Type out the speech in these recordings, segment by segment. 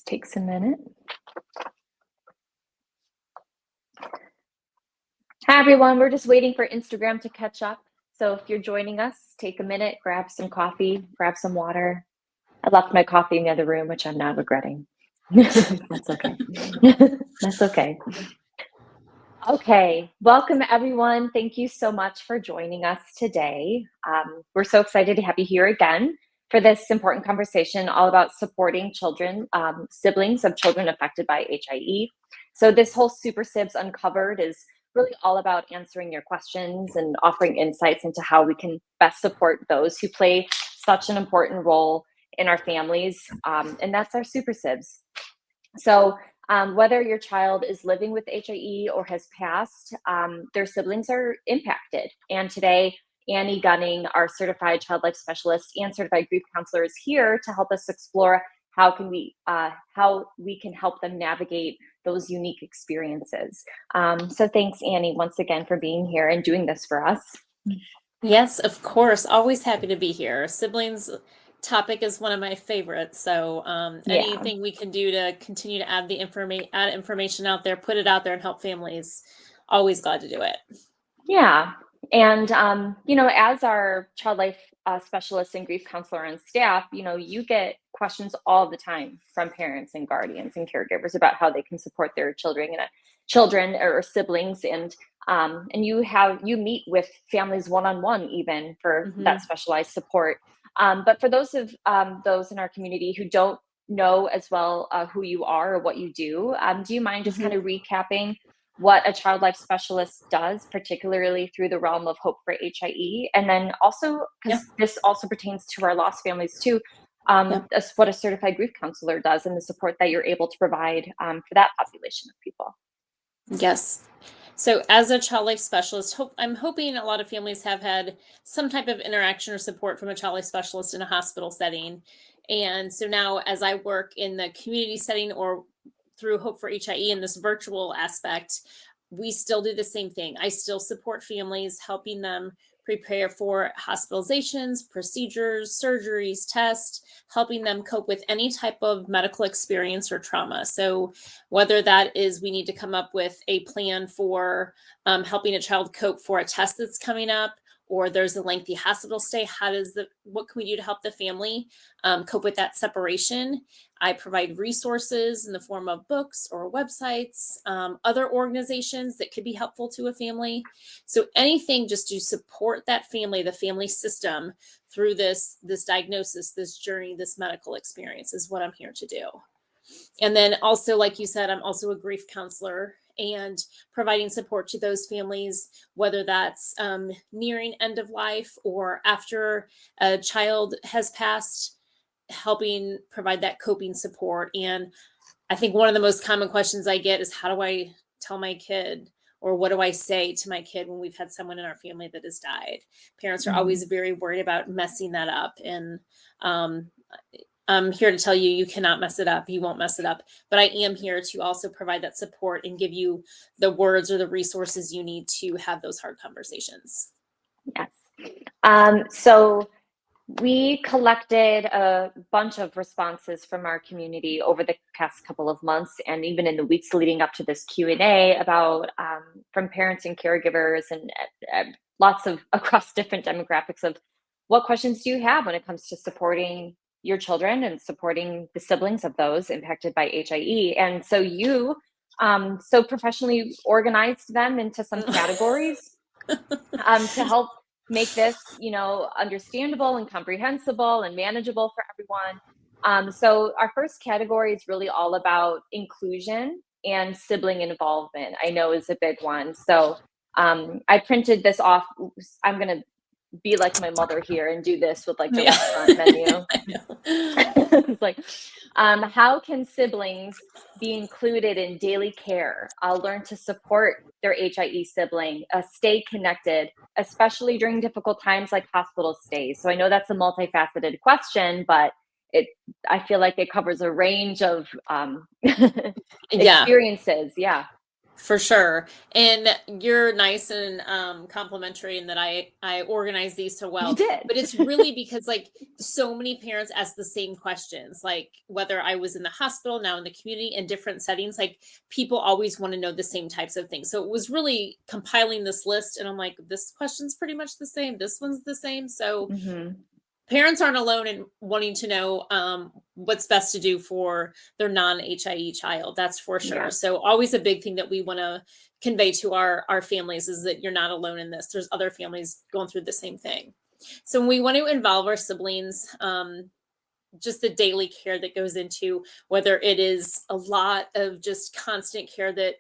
Takes a minute. Hi, everyone. We're just waiting for Instagram to catch up. So if you're joining us, take a minute, grab some coffee, grab some water. I left my coffee in the other room, which I'm now regretting. That's okay. That's okay. Okay, welcome everyone. Thank you so much for joining us today. We're so excited to have you here again for this important conversation all about supporting children, siblings of children affected by HIE. So this whole Super Sibs Uncovered is really all about answering your questions and offering insights into how we can best support those who play such an important role in our families, and that's our Super Sibs. So whether your child is living with HIE or has passed, their siblings are impacted. And today, Annie Gunning, our certified child life specialist and certified grief counselor, is here to help us explore how we can help them navigate those unique experiences. So thanks, Annie, once again for being here and doing this for us. Yes, of course. Always happy to be here. Siblings topic is one of my favorites. So anything we can do to continue to add information out there, put it out there and help families, always glad to do it. Yeah. And, as our child life specialist and grief counselor on staff, you get questions all the time from parents and guardians and caregivers about how they can support their children or siblings. And you meet with families one-on-one even for that specialized support. But for those in our community who don't know as well who you are or what you do you mind just kind of recapping what a child life specialist does, particularly through the realm of Hope for HIE? And then also, because this also pertains to our lost families too, what a certified grief counselor does and the support that you're able to provide for that population of people. Yes. So as a child life specialist, I'm hoping a lot of families have had some type of interaction or support from a child life specialist in a hospital setting. And so now as I work in the community setting or through Hope for HIE in this virtual aspect, we still do the same thing. I still support families, helping them prepare for hospitalizations, procedures, surgeries, tests, helping them cope with any type of medical experience or trauma. So whether that is we need to come up with a plan for helping a child cope for a test that's coming up, or there's a lengthy hospital stay, what can we do to help the family cope with that separation? I provide resources in the form of books or websites, other organizations that could be helpful to a family. So anything just to support that family, the family system through this diagnosis, this journey, this medical experience is what I'm here to do. And then also, like you said, I'm also a grief counselor and providing support to those families, whether that's nearing end of life or after a child has passed, helping provide that coping support. And I think one of the most common questions I get is, how do I tell my kid, or what do I say to my kid when we've had someone in our family that has died? Parents are always very worried about messing that up. And I'm here to tell you, you cannot mess it up. You won't mess it up. But I am here to also provide that support and give you the words or the resources you need to have those hard conversations. Yes. So we collected a bunch of responses from our community over the past couple of months, and even in the weeks leading up to this Q&A about from parents and caregivers and lots of across different demographics of what questions do you have when it comes to supporting your children and supporting the siblings of those impacted by HIE. And so you so professionally organized them into some categories to help make this, understandable and comprehensible and manageable for everyone. So our first category is really all about inclusion and sibling involvement, I know is a big one. So I printed this off. I'm going to be like my mother here and do this with like the restaurant menu. It's like, how can siblings be included in daily care? Learn to support their HIE sibling, stay connected, especially during difficult times like hospital stays. So I know that's a multifaceted question, but I feel like it covers a range of experiences. Yeah. For sure. And you're nice and complimentary in that I organize these so You well. did. But it's really because like so many parents ask the same questions, like whether I was in the hospital, now in the community, in different settings, like people always want to know the same types of things. So it was really compiling this list and I'm like, this question's pretty much the same. This one's the same. So Hmm. parents aren't alone in wanting to know what's best to do for their non-HIE child. That's for sure. Yeah. So always a big thing that we want to convey to our families is that you're not alone in this. There's other families going through the same thing. So when we want to involve our siblings, just the daily care that goes into whether it is a lot of just constant care that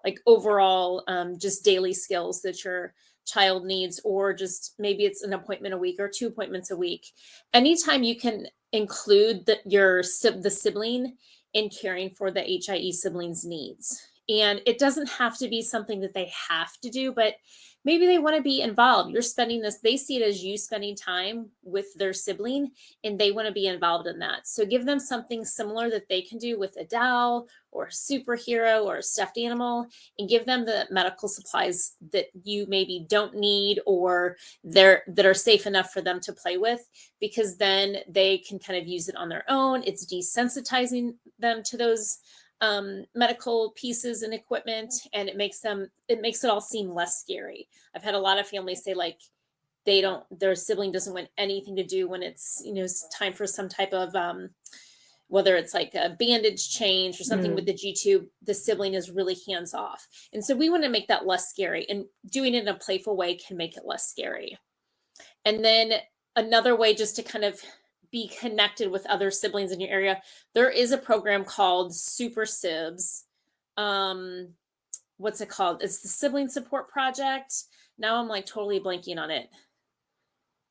like overall just daily skills that your child needs, or just maybe it's an appointment a week or 2 appointments a week. Anytime you can include the sibling in caring for the HIE siblings needs, and it doesn't have to be something that they have to do, but maybe they want to be involved. You're spending this, they see it as you spending time with their sibling and they want to be involved in that. So give them something similar that they can do with a doll or a superhero or a stuffed animal, and give them the medical supplies that you maybe don't need or that are safe enough for them to play with, because then they can kind of use it on their own. It's desensitizing them to those medical pieces and equipment, and it makes it all seem less scary. I've had a lot of families say like their sibling doesn't want anything to do when it's it's time for some type of whether it's like a bandage change or something with Mm. the G-tube, the sibling is really hands off. And so we want to make that less scary, and doing it in a playful way can make it less scary. And then another way just to kind of be connected with other siblings in your area, there is a program called Super Sibs. Um, what's it called? It's the Sibling Support Project. Now I'm like totally blanking on it.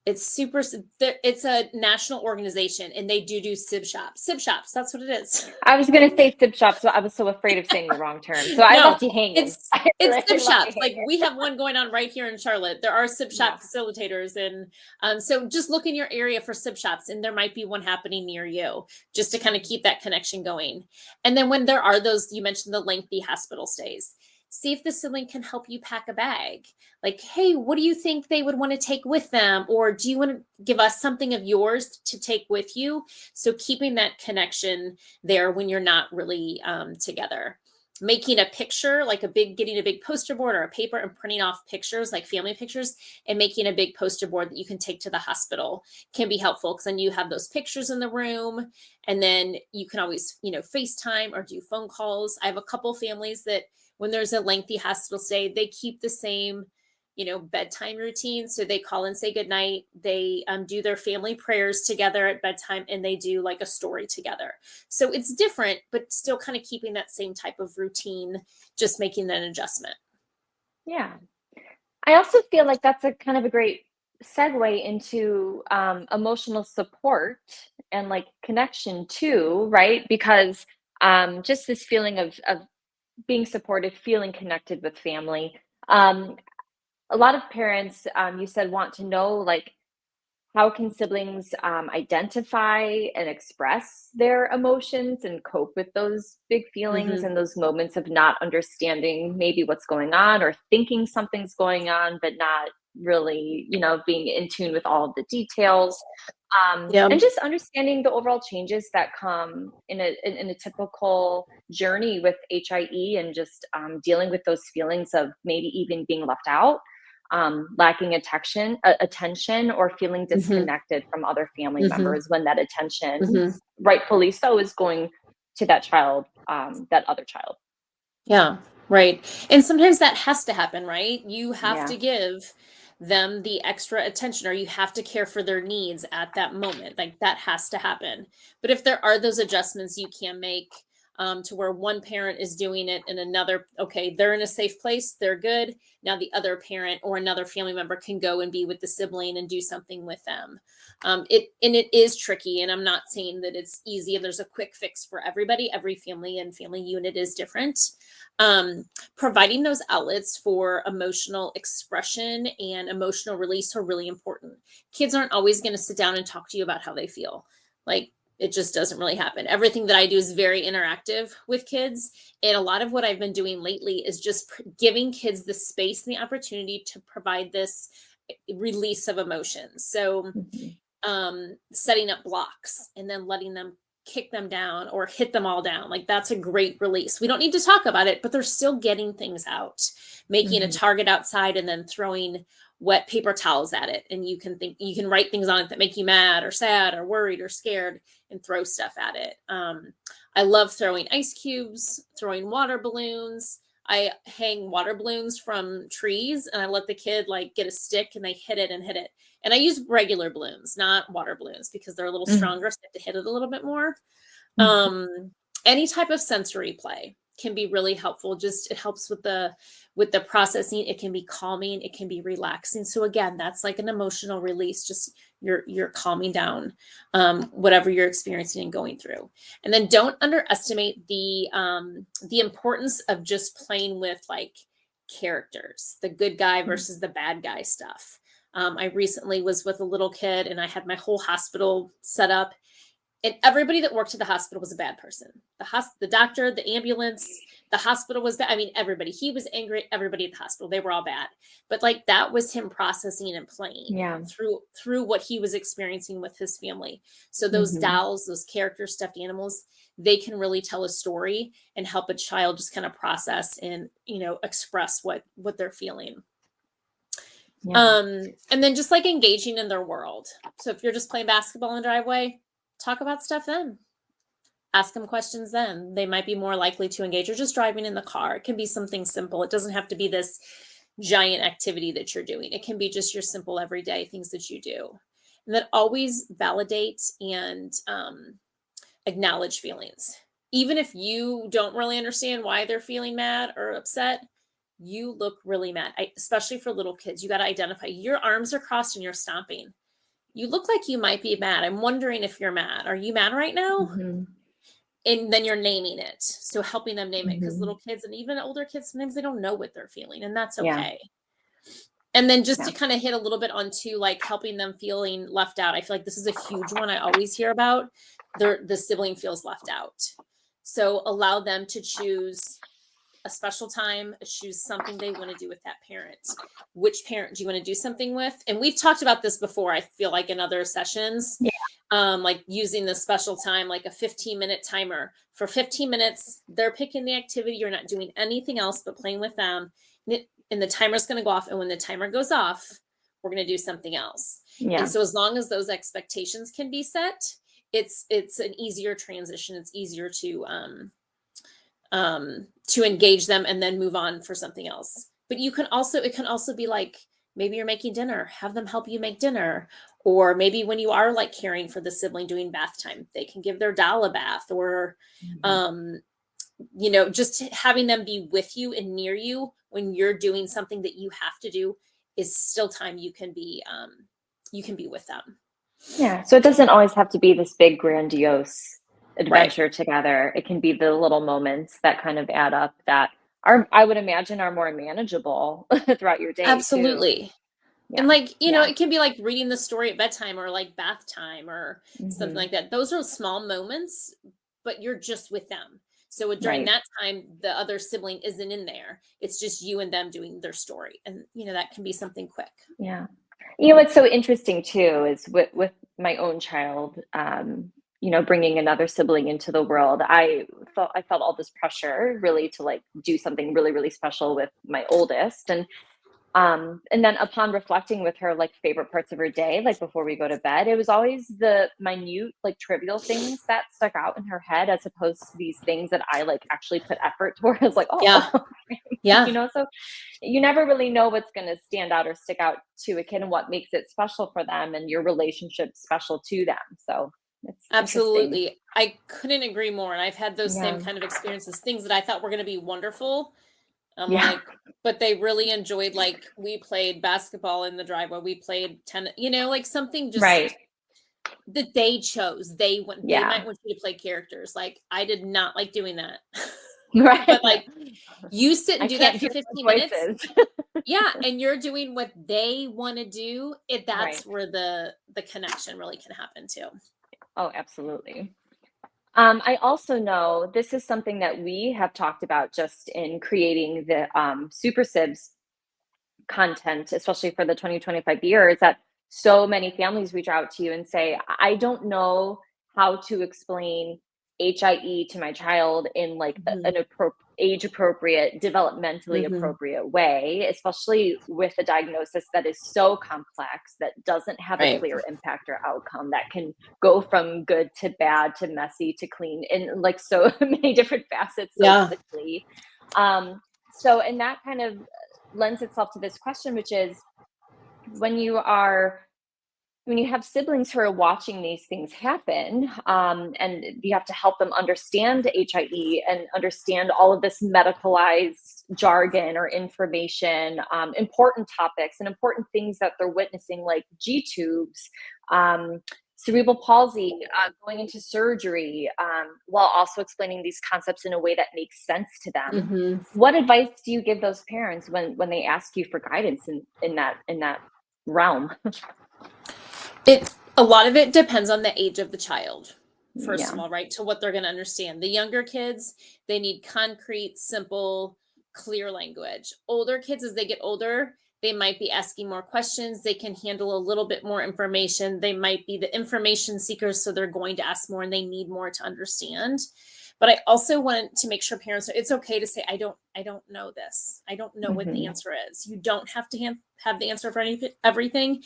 It's a national organization and they do sib shops. That's what it is. I was gonna say sib shop, so I was so afraid of saying the wrong term. So I No, left you hanging. it's I it's sib really left you shops. Like hanging. we have one going on right here in Charlotte. There are sib Yeah. shop facilitators, and so just look in your area for sib shops, and there might be one happening near you, just to kind of keep that connection going. And then when there are those, you mentioned the lengthy hospital stays. See if the sibling can help you pack a bag. Like, hey, what do you think they would want to take with them? Or do you want to give us something of yours to take with you? So keeping that connection there when you're not really together. Making a picture, like getting a big poster board or a paper and printing off pictures, like family pictures, and making a big poster board that you can take to the hospital can be helpful, because then you have those pictures in the room, and then you can always, FaceTime or do phone calls. I have a couple families that when there's a lengthy hospital stay, they keep the same bedtime routine. So they call and say goodnight. They do their family prayers together at bedtime, and they do like a story together. So it's different, but still kind of keeping that same type of routine, just making an adjustment. Yeah. I also feel like that's a kind of a great segue into emotional support and like connection too, right? Because just this feeling of being supported, feeling connected with family. Um, a lot of parents, you said, want to know like how can siblings identify and express their emotions and cope with those big feelings Mm-hmm. and those moments of not understanding maybe what's going on or thinking something's going on, but not really, being in tune with all of the details. Yeah. And just understanding the overall changes that come in a typical journey with HIE, and just dealing with those feelings of maybe even being left out, lacking attention, or feeling Mm-hmm. disconnected from other family Mm-hmm. members when that attention, Mm-hmm. rightfully so, is going to that child, that other child. Yeah, right. And sometimes that has to happen, right? You have Yeah. to give them the extra attention, or you have to care for their needs at that moment. Like that has to happen. But if there are those adjustments you can make, to where one parent is doing it and another, okay, they're in a safe place, they're good. Now the other parent or another family member can go and be with the sibling and do something with them. It is tricky, and I'm not saying that it's easy and there's a quick fix for everybody. Every family and family unit is different. Providing those outlets for emotional expression and emotional release are really important. Kids aren't always going to sit down and talk to you about how they feel. Like It just doesn't really happen. Everything that I do is very interactive with kids. And a lot of what I've been doing lately is just giving kids the space and the opportunity to provide this release of emotions. So Mhm. setting up blocks and then letting them kick them down or hit them all down. Like that's a great release. We don't need to talk about it, but they're still getting things out, making a Mhm. target outside and then throwing wet paper towels at it. And you can write things on it that make you mad or sad or worried or scared and throw stuff at it. I love throwing ice cubes, throwing water balloons. I hang water balloons from trees and I let the kid like get a stick and they hit it and hit it. And I use regular balloons, not water balloons, because they're a little Mhm. stronger, so I have to hit it a little bit more. Mhm. Any type of sensory play can be really helpful. Just it helps with the processing. It can be calming. It can be relaxing. So again, that's like an emotional release. Just you're calming down whatever you're experiencing and going through. And then don't underestimate the importance of just playing with like characters, the good guy versus the bad guy stuff. I recently was with a little kid and I had my whole hospital set up and everybody that worked at the hospital was a bad person. The doctor, the ambulance, the hospital was bad. I mean, everybody. He was angry at everybody at the hospital. They were all bad. But like that was him processing and playing Yeah. through what he was experiencing with his family. So those Mhm. dolls, those characters, stuffed animals, they can really tell a story and help a child just kind of process and, express what they're feeling. Yeah. And then just like engaging in their world. So if you're just playing basketball in the driveway, talk about stuff then. Ask them questions then. They might be more likely to engage, or just driving in the car. It can be something simple. It doesn't have to be this giant activity that you're doing. It can be just your simple everyday things that you do. And then always validate and acknowledge feelings. Even if you don't really understand why they're feeling mad or upset, you look really mad, especially for little kids. You got to identify your arms are crossed and you're stomping. You look like you might be mad. I'm wondering if you're mad. Are you mad right now? Mhm. And then you're naming it. So helping them name it, because little Mhm. kids and even older kids, sometimes they don't know what they're feeling, and that's Yeah. okay. And then just Yeah. to kind of hit a little bit onto like helping them feeling left out. I feel like this is a huge one I always hear about. The sibling feels left out. So allow them to choose a special time, choose something they want to do with that parent. Which parent do you want to do something with? And we've talked about this before, I feel like in other sessions, Yeah. like using the special time, like a 15-minute timer. For 15 minutes, they're picking the activity. You're not doing anything else but playing with them. And the timer's going to go off. And when the timer goes off, we're going to do something else. And Yeah. so as long as those expectations can be set, it's an easier transition. It's easier to engage them and then move on for something else. But it can also be like, maybe you're making dinner, have them help you make dinner. Or maybe when you are like caring for the sibling doing bath time, they can give their doll a bath, or, Mhm. um, just having them be with you and near you when you're doing something that you have to do is still time you can be with them. Yeah, so it doesn't always have to be this big grandiose Right. adventure together. It can be the little moments that kind of add up that are, I would imagine, are more manageable throughout your day too. Absolutely. And Yeah. like, Yeah. it can be like reading the story at bedtime or like bath time or something Mhm. like that. Those are small moments, but you're just with them. So during Right. that time, the other sibling isn't in there. It's just you and them doing their story. And, that can be something quick. Yeah. You know what's so interesting too is with my own child, bringing another sibling into the world. I felt all this pressure really to like do something really really special with my oldest, and then upon reflecting with her like favorite parts of her day, like before we go to bed, it was always the minute like trivial things that stuck out in her head as opposed to these things that I like actually put effort towards. Like, oh, Yeah. Yeah. so you never really know what's going to stand out or stick out to a kid and what makes it special for them and your relationship special to them. So it's interesting. Absolutely. I couldn't agree more. And I've had those same Yeah. kind of experiences, things that I thought were going to be wonderful. I'm Yeah. like, but they really enjoyed, like, we played basketball in the driveway. We played tennis, like something Right. just that they chose. They Yeah. might want you to play characters. Like, I did not like doing that. Right. But like, you sit I and do that can't for do no 15 minutes. choices. Yeah, and you're doing what they want to do. Right. That's where the connection really can happen too. Oh, absolutely. I also know this is something that we have talked about just in creating the Super Sibs content, especially for the 2025 year, is that so many families reach out to you and say, I don't know how to explain HIE to my child in like Mhm. an age appropriate, developmentally Mhm. appropriate way, especially with a diagnosis that is so complex that doesn't have a Right. clear impact or outcome that can go from good to bad to messy to clean in like so many different facets so Yeah. quickly. And that kind of lends itself to this question, which is when you are when you have siblings who are watching these things happen, and you have to help them understand HIE and understand all of this medicalized jargon or information, important topics and important things that they're witnessing, like G tubes, cerebral palsy, going into surgery, while also explaining these concepts in a way that makes sense to them. Mhm. What advice do you give those parents when they ask you for guidance in that realm? It a lot of it depends on the age of the child, first of Yeah. all, right? To what they're going to understand. The younger kids, they need concrete, simple, clear language. Older kids, as they get older, they might be asking more questions. They can handle a little bit more information. They might be the information seekers, so they're going to ask more and they need more to understand. But I also want to make sure parents are, it's okay to say, I don't know this. I don't know what the Mhm. answer is. You don't have to have the answer for everything.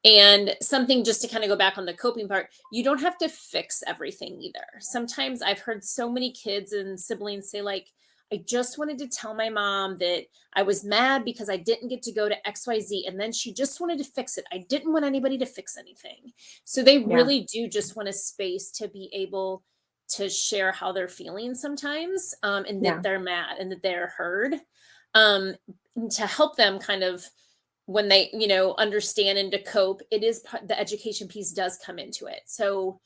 And something just to kind of go back on the coping part, you don't have to fix everything either. Sometimes I've heard so many kids and siblings say, like, I just wanted to tell my mom that I was mad because I didn't get to go to XYZ. And then she just wanted to fix it. I didn't want anybody to fix anything. So they Yeah. really do just want a space to be able to share how they're feeling sometimes, and that Yeah. they're mad and that they're heard, um, to help them kind of when they understand and to cope. It is the education piece does come into it. So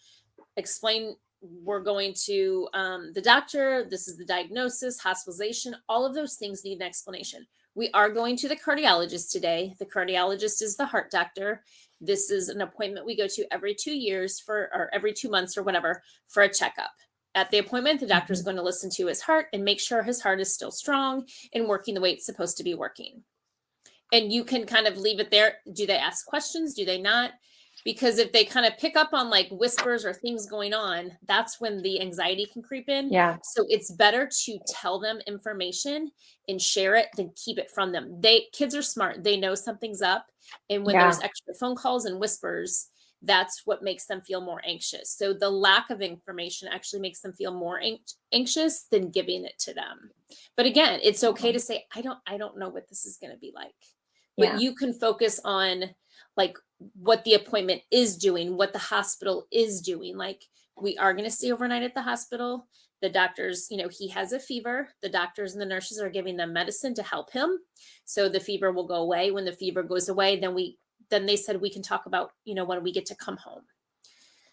explain, we're going to the doctor, this is the diagnosis, hospitalization, all of those things need an explanation. We are going to the cardiologist today. The cardiologist is the heart doctor. This is an appointment we go to every 2 years for, or every 2 months or whatever, for a checkup. At the appointment, the doctor is Mhm. going to listen to his heart and make sure his heart is still strong and working the way it's supposed to be working. And you can kind of leave it there. Do they ask questions? Do they not? Because if they kind of pick up on like whispers or things going on, that's when the anxiety can creep in. Yeah. So it's better to tell them information and share it than keep it from them. Kids are smart. They know something's up. And when there's Yeah. extra phone calls and whispers, that's what makes them feel more anxious. So the lack of information actually makes them feel more anxious than giving it to them. But again, it's okay to say, I don't know what this is going to be like, but Yeah. you can focus on like what the appointment is doing, what the hospital is doing. Like, we are going to stay overnight at the hospital. The doctors, he has a fever. The doctors and the nurses are giving them medicine to help him. So the fever will go away. When the fever goes away, then they said we can talk about, when we get to come home.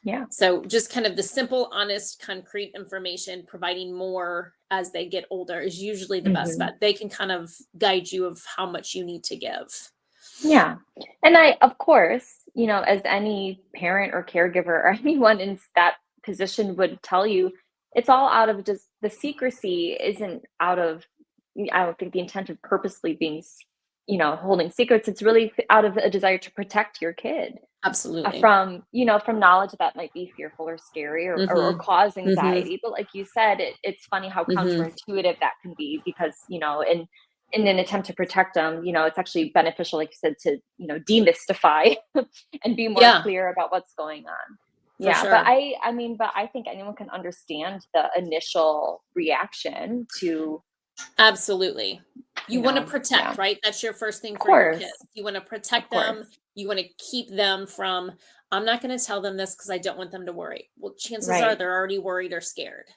Yeah. So just kind of the simple, honest, concrete information, providing more as they get older is usually the best Mhm. bet. They can kind of guide you of how much you need to give. Yeah. And of course, as any parent or caregiver or anyone in that position would tell you, it's all out of just the secrecy isn't out of, I don't think the intent of purposely being, holding secrets. It's really out of a desire to protect your kid. Absolutely. From knowledge that might be fearful or scary or Mhm. cause Mhm. anxiety. But like you said, it's funny how Mhm. counterintuitive that can be because, in an attempt to protect them, it's actually beneficial, like you said, to, demystify and be more Yeah, clear about what's going on. for Yeah. But sure. I think anyone can understand the initial reaction to, Absolutely. You wanna yeah, protect, right? That's your first thing of for your kids. course, You wanna of protect course. them. You wanna keep them from, "I'm not gonna tell them this because I don't want them to worry." Well, chances are Right. they're already worried or scared.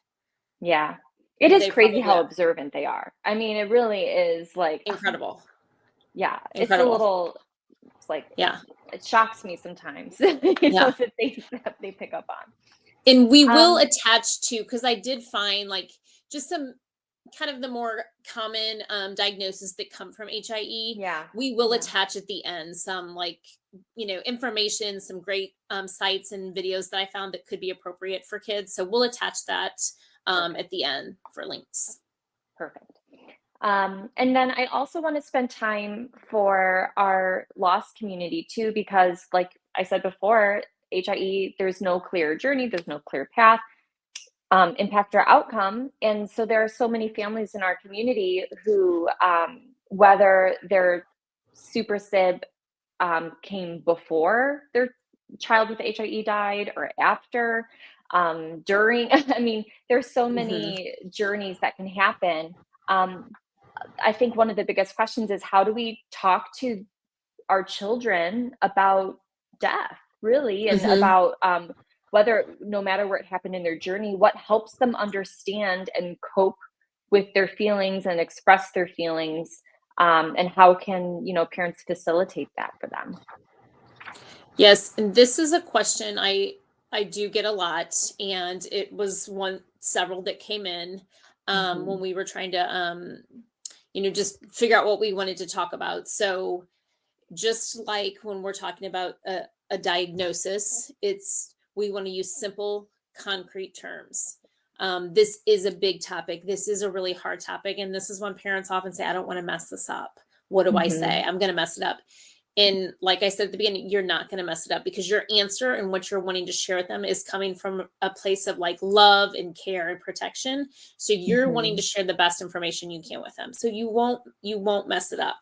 Yeah. It is They crazy probably how are. observant they are. I mean, it really is like, Incredible. yeah, Incredible. it's like, Yeah. it shocks me sometimes, Yeah. that they pick up And we on. will attach to, because I did find like just some kind of the more common diagnoses that come from HIE. Yeah, We will yeah, attach at the end some like information, some great sites and videos that I found that could be appropriate for kids. So we'll attach that at the end for links. Perfect. And then I also want to spend time for our lost community too, because like I said before, HIE, there's no clear journey, there's no clear path, impact or outcome. And so there are so many families in our community who, whether their super sib came before their child with HIE died or after, during, I mean, there's so many journeys that can happen. I think one of the biggest questions is how do we talk to our children about death, really, and about whether, no matter where it happened in their journey, what helps them understand and cope with their feelings and express their feelings, and how can parents facilitate that for them? Yes, and this is a question I do get a lot, and it was several that came in when we were trying to just figure out what we wanted to talk about. So just like when we're talking about a diagnosis, we want to use simple, concrete terms. This is a big topic. This is a really hard topic, and this is when parents often say, "I don't want to mess this up. What do I say? I'm going to mess it up." And like I said at the beginning, you're not going to mess it up because your answer and what you're wanting to share with them is coming from a place of like love and care and protection. So you're wanting to share the best information you can with them. So you won't mess it up.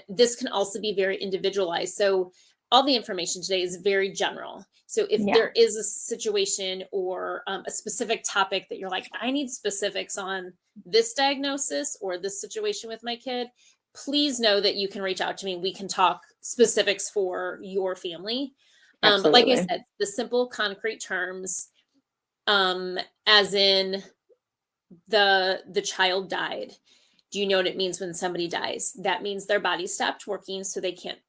This can also be very individualized. So all the information today is very general. So if there is a situation or a specific topic that you're like, I need specifics on this diagnosis or this situation with my kid, please know that you can reach out to me. We can talk specifics for your family. But like I said, the simple, concrete terms, as in the child died. Do you know what it means when somebody dies? That means their body stopped working, so they can't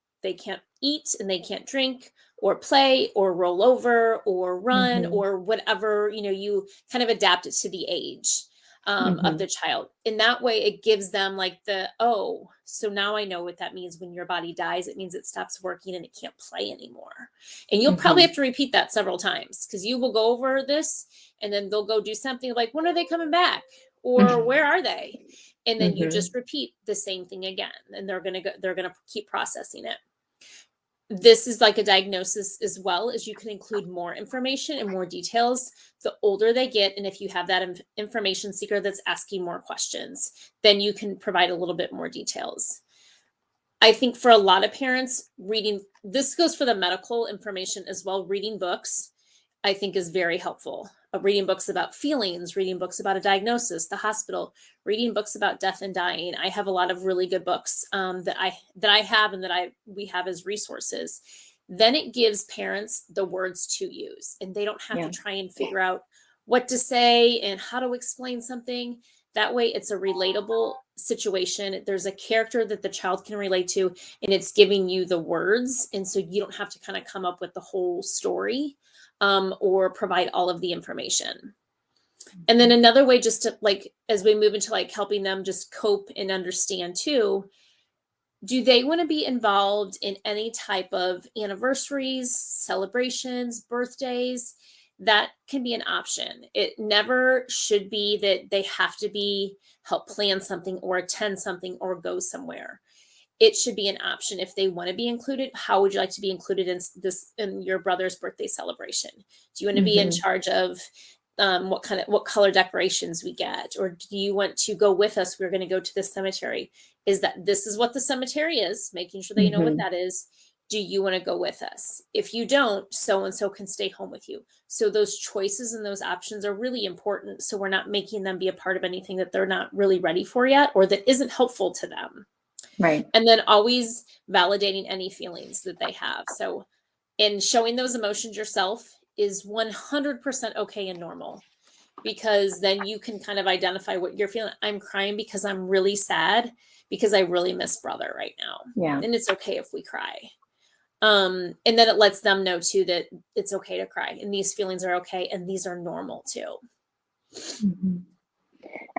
eat and they can't drink or play or roll over or run or whatever, you kind of adapt it to the age of the child. In that way, it gives them like so now I know what that means when your body dies. It means it stops working and it can't play anymore. And you'll probably have to repeat that several times because you will go over this and then they'll go do something like, when are they coming back? Or where are they? And then you just repeat the same thing again, and they're going to keep processing it. This is like a diagnosis as well, as you can include more information and more details the older they get. And if you have that information seeker that's asking more questions, then you can provide a little bit more details. I think for a lot of parents, this goes for the medical information as well. Reading books, I think, is very helpful. Reading books about feelings, reading books about a diagnosis, the hospital, reading books about death and dying. I have a lot of really good books that I have and that we have as resources. Then it gives parents the words to use, and they don't have to try and figure out what to say and how to explain something. That way, it's a relatable situation. There's a character that the child can relate to, and it's giving you the words, and so you don't have to kind of come up with the whole story. Or provide all of the information. And then another way, just to as we move into helping them just cope and understand too, do they want to be involved in any type of anniversaries, celebrations, birthdays? That can be an option. It never should be that they have to help plan something or attend something or go somewhere. It should be an option if they want to be included. How would you like to be included in your brother's birthday celebration? Do you want to be in charge of what color decorations we get, or do you want to go with us? We're going to go to the cemetery. This is what the cemetery is, making sure they know what that is. Do you want to go with us? If you don't, so and so can stay home with you. So those choices and those options are really important. So we're not making them be a part of anything that they're not really ready for yet, or that isn't helpful to them. Right. And then always validating any feelings that they have. So in showing those emotions yourself is 100% okay and normal, because then you can kind of identify what you're feeling. I'm crying because I'm really sad because I really miss brother right now. Yeah. And it's okay if we cry. And then it lets them know too that it's okay to cry and these feelings are okay and these are normal too.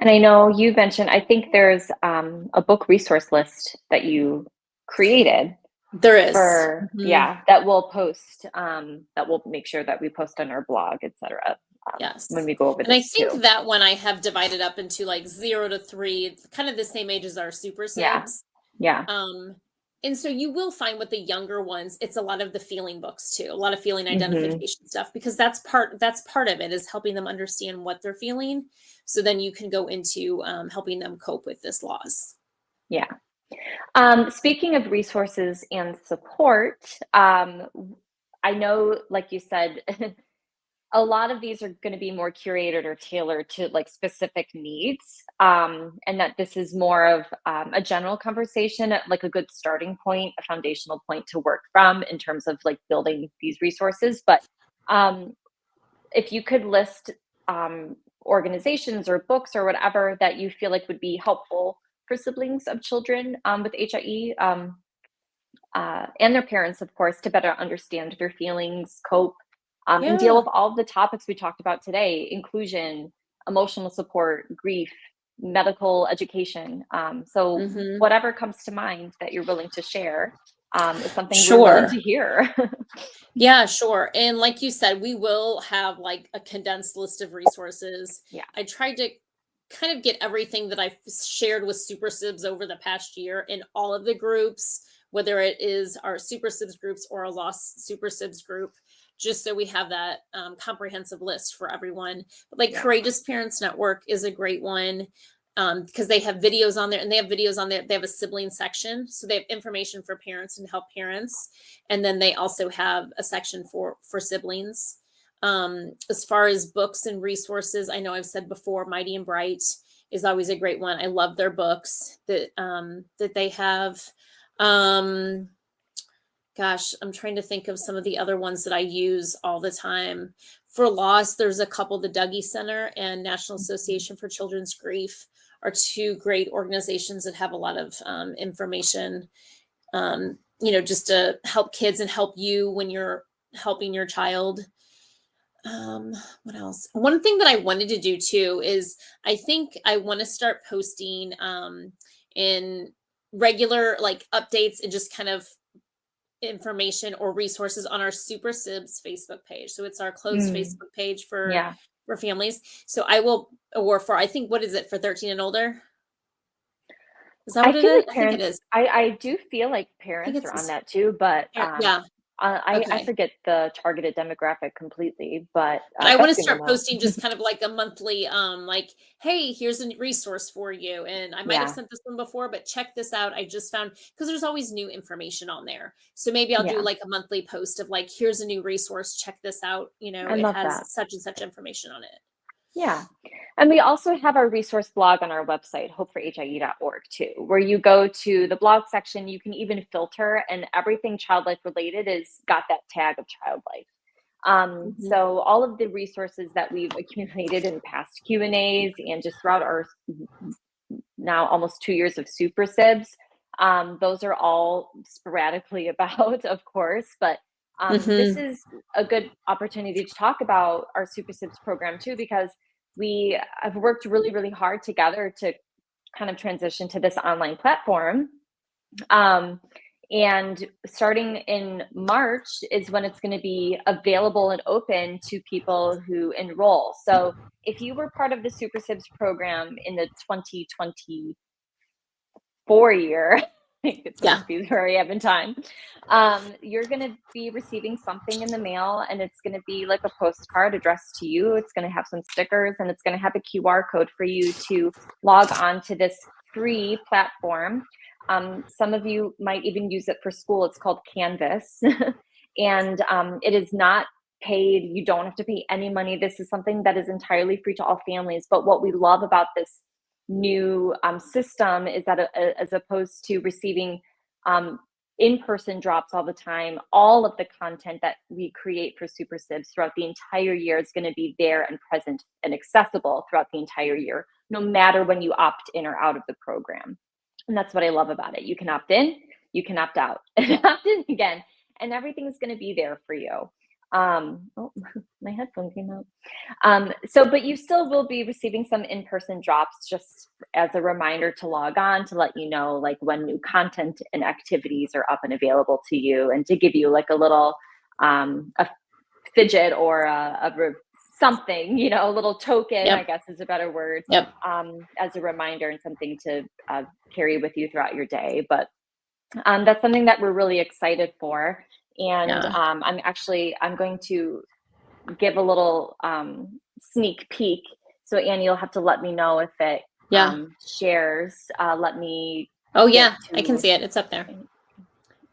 And I know you mentioned, I think there's a book resource list that you created. There is. for, Mhm. yeah, that we'll post, that we'll make sure that we post on our blog, etc. When Yes. we go over And I this think too. that one I have divided up into like 0 to 3, it's kind of the same age as our Super Yeah. Sibs. Yeah. Um, and so you will find with the younger ones, it's a lot of the feeling books too, a lot of feeling Hmm. identification stuff, because that's part of it is helping them understand what they're feeling. So then you can go into helping them cope with this loss. Yeah. Speaking of resources and support, I know, like you said, a lot of these are going to be more curated or tailored to like specific needs, and that this is more of a general conversation, like a good starting point, a foundational point to work from in terms of like building these resources. But um, if you could list um, organizations or books or whatever that you feel like would be helpful for siblings of children with HIE, and their parents, of course, to better understand their feelings, cope, and deal Yeah. with all of the topics we talked about today: inclusion, emotional support, grief, medical education. So, Hmm. whatever comes to mind that you're willing to share is something we're willing Sure. to hear. Yeah, sure. And like you said, we will have like a condensed list of resources. Yeah. I tried to kind of get everything that I've shared with Super Sibs over the past year in all of the groups, whether it is our Super Sibs groups or a Lost Super Sibs group, just so we have that comprehensive list for everyone. But like Yeah. Courageous Parents Network is a great one, because they have videos on there, and they have videos on there. They have a sibling section, so they have information for parents and help parents, and then they also have a section for siblings. As far as books and resources, I know I've said before, Mighty and Bright is always a great one. I love their books that they have. Um, Gosh, I'm trying to think of some of the other ones that I use all the time. For loss, there's a couple, the Dougie Center and National Mhm. Association for Children's Grief are two great organizations that have a lot of information, just to help kids and help you when you're helping your child. What else? One thing that I wanted to do too is I think I want to start posting in regular like updates and just kind of information or resources on our Super Sibs Facebook page. So it's our closed Mm, Facebook page yeah. for families. So I will, or for, I think, what is it, for 13 and older? Is that I what it feel is? like I think it parents, is. I do feel like I think parents are on it's that too, but yeah. I Okay. forget the targeted demographic completely, but But I want to trust me on start that. posting just kind of like a monthly, like, hey, here's a resource for you. And I might have Yeah, sent this one before, but check this out. I just found, because there's always new information on there. So maybe I'll do yeah, like a monthly post of like, here's a new resource. Check this out. I It love has that. such and such information on it. Yeah. And we also have our resource blog on our website, hopeforhie.org, too, where you go to the blog section. You can even filter, and everything child life related is got that tag of child life. Mhm. So all of the resources that we've accumulated in past Q&As and just throughout our now almost 2 years of Super Sibs, those are all sporadically about, of course, but this Mhm. is a good opportunity to talk about our Super Sibs program too, because we have worked really, really hard together to kind of transition to this online platform. Um, and starting in March is when it's going to be available and open to people who enroll. So if you were part of the Super Sibs program in the 2024 year, I think it's going Yeah. to be where I am in time, you're going to be receiving something in the mail, and it's going to be like a postcard addressed to you. It's going to have some stickers, and it's going to have a QR code for you to log on to this free platform. Some of you might even use it for school. It's called Canvas. And it is not paid. You don't have to pay any money. This is something that is entirely free to all families. But what we love about this new system is that as opposed to receiving um, in-person drops all the time, all of the content that we create for Super Sibs throughout the entire year is going to be there and present and accessible throughout the entire year, no matter when you opt in or out of the program. And that's what I love about it. You can opt in, you can opt out, and opt in again, and everything's going to be there for you. Oh, my headphone came out. But you still will be receiving some in-person drops just as a reminder to log on to let you know like when new content and activities are up and available to you, and to give you like a little a fidget or something, a little token, I Yep. guess is a better word, Yep. as a reminder and something to carry with you throughout your day. But that's something that we're really excited for. And Yeah. I'm going to give a little sneak peek. So Annie, you'll have to let me know if it Yeah. shares. Let me Oh get yeah, I can to. see it. It's up there.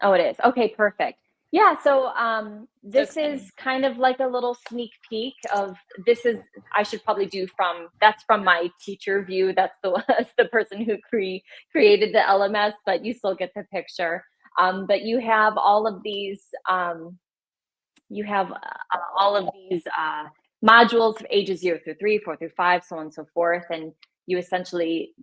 Oh, it is. Okay, perfect. Yeah, so So this is exciting. kind of like a little sneak peek of this is I should probably do that's from my teacher view. That's the person who created the LMS, but you still get the picture. But you have all of these modules of ages 0 through 3, 4 through 5, so on and so forth, and you essentially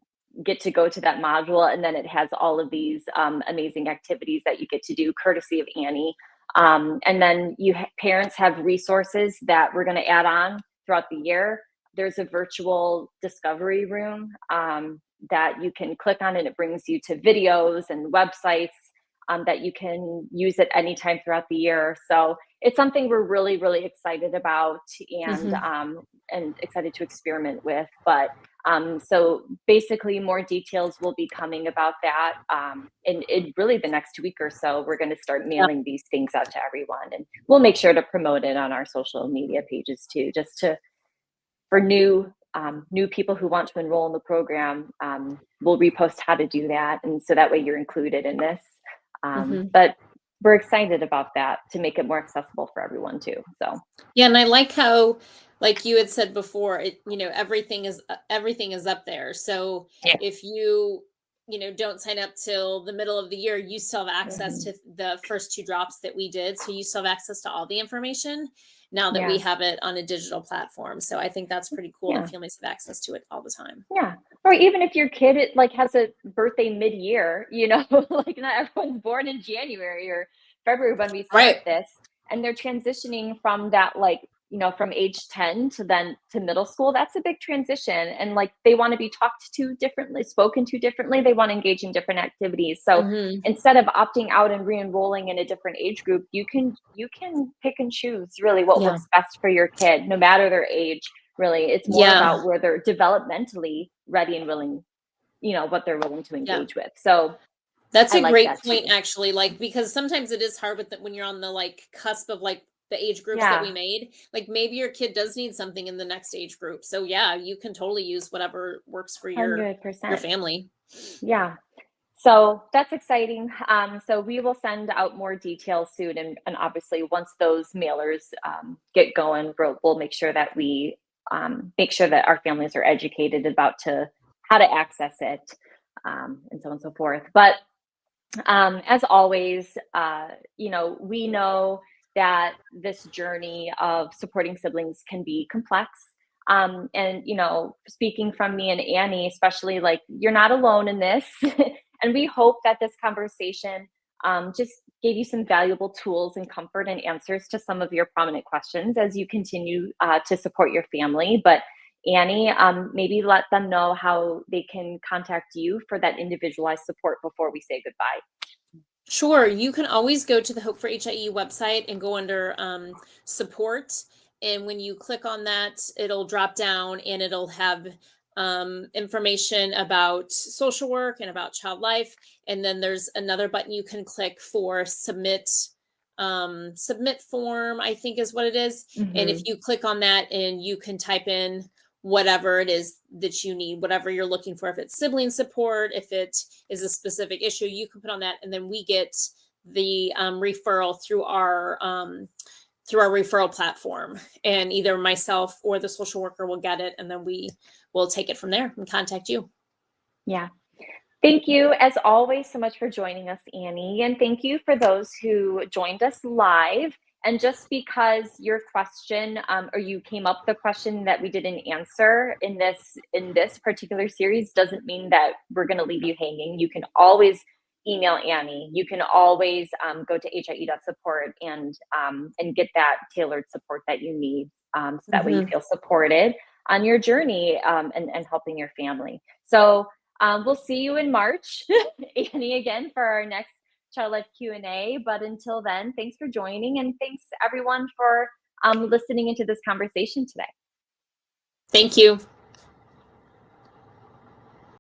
get to go to that module, and then it has all of these amazing activities that you get to do courtesy of Annie. And then parents have resources that we're going to add on throughout the year. There's a virtual discovery room that you can click on, and it brings you to videos and websites that you can use at any time throughout the year. So it's something we're really, really excited about, Mm-hmm. and excited to experiment with. But so basically, more details will be coming about that. In really the next week or so, we're going to start Yeah. mailing these things out to everyone, and we'll make sure to promote it on our social media pages too, just for new people who want to enroll in the program. We'll repost how to do that, and so that way you're included in this. Mm-hmm. But we're excited about that to make it more accessible for everyone too. So Yeah, and I like how, like you had said before, everything is up there. So yeah. if you don't sign up till the middle of the year, you still have access Mhm. to the first two drops that we did. So you still have access to all the information now that we Yeah, have it on a digital platform. So I think that's pretty cool that yeah, families have access to it all the time. yeah. Or even if your kid like has a birthday mid-year, like not everyone's born in January or February when we start Right. this, and they're transitioning from that like from age 10 to then to middle school. That's a big transition, and like they want to be talked to differently, spoken to differently. They want to engage in different activities. So Hmm. instead of opting out and re-enrolling in a different age group, you can pick and choose really what Yeah. works best for your kid, no matter their age. Really, it's more Yeah. about where they're developmentally ready and willing, what they're willing to Yeah. engage with. So That's I a like great that point, too. actually. Like, because sometimes it is hard when you're on the like cusp of like the age groups that we Yeah, made. Like, maybe your kid does need something in the next age group. So yeah, you can totally use whatever works for your 100%. family. Yeah. So that's exciting. So we will send out more details soon, and obviously once those mailers get going, we'll make sure that we make sure that our families are educated about to how to access it, and so on and so forth. But as always, we know that this journey of supporting siblings can be complex. And, speaking from me and Annie, especially, like, you're not alone in this. And we hope that this conversation just gave you some valuable tools and comfort and answers to some of your prominent questions as you continue to support your family. But Annie, maybe let them know how they can contact you for that individualized support before we say goodbye. Sure, you can always go to the Hope for HIE website and go under support. And when you click on that, it'll drop down and it'll have information about social work and about child life. And then there's another button you can click for submit form, I think is what it is. And if Hmm. you click on that and you can type in whatever it is that you need, whatever you're looking for, if it's sibling support, if it is a specific issue, you can put on that, and then we get the referral through our referral platform, and either myself or the social worker will get it, and then we will take it from there and contact you. Yeah. Thank you, as always, so much for joining us, Annie. And thank you for those who joined us live. And just because your question or you came up with a question that we didn't answer in this particular series doesn't mean that we're going to leave you hanging. You can always email Annie. You can always go to hie.support and get that tailored support that you need. So that way you feel supported on your journey and helping your family. So we'll see you in March, Annie, again for our next Child Life Q&A. But until then, thanks for joining, and thanks everyone for listening into this conversation today. Thank you.